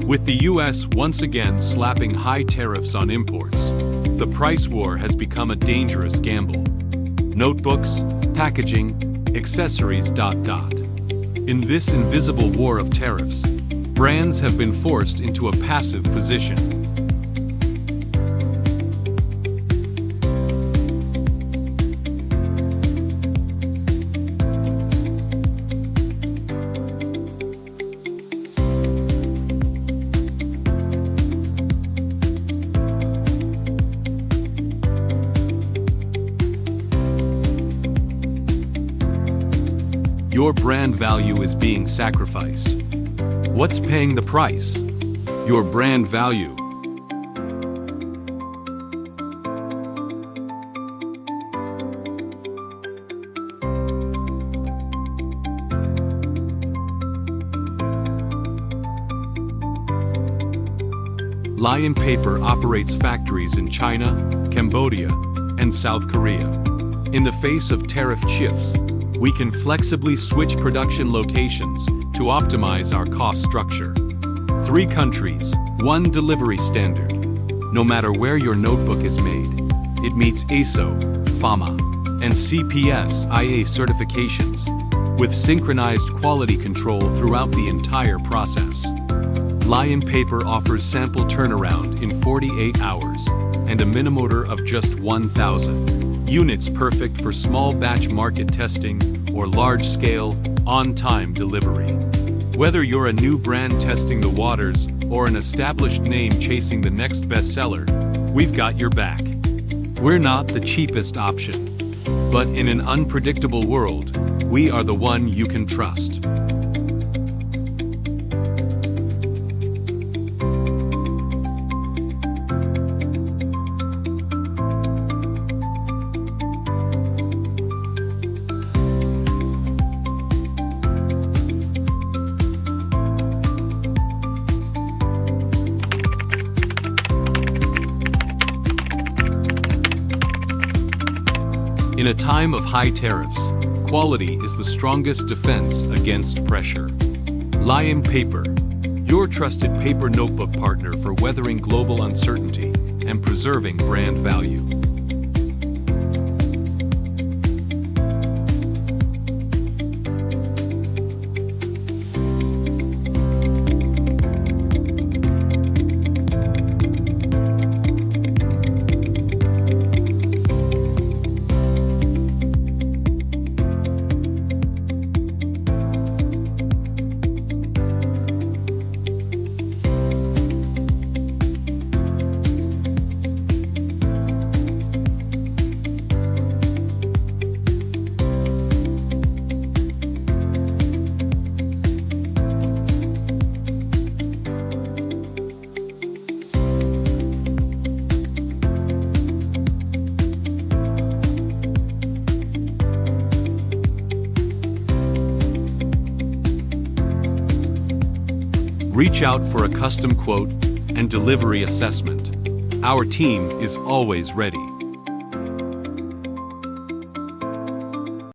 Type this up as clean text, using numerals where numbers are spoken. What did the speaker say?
With the US once again slapping high tariffs on imports, the price war has become a dangerous gamble. Notebooks, packaging, accessories. In this invisible war of tariffs, brands have been forced into a passive position. Your brand value is being sacrificed. What's paying the price? Your brand value. Lion Paper operates factories in China, Cambodia, and South Korea. In the face of tariff shifts, we can flexibly switch production locations to optimize our cost structure. 3 countries, 1 delivery standard. No matter where your notebook is made, it meets ISO, FAMA, and CPSIA certifications, with synchronized quality control throughout the entire process. Lion Paper offers sample turnaround in 48 hours and a minimum order of just 1,000 units, perfect for small batch market testing or large-scale, on-time delivery. Whether you're a new brand testing the waters or an established name chasing the next bestseller, we've got your back. We're not the cheapest option, but in an unpredictable world, we are the one you can trust. In a time of high tariffs, quality is the strongest defense against pressure. Lion Paper, your trusted paper notebook partner for weathering global uncertainty and preserving brand value. Reach out for a custom quote and delivery assessment. Our team is always ready.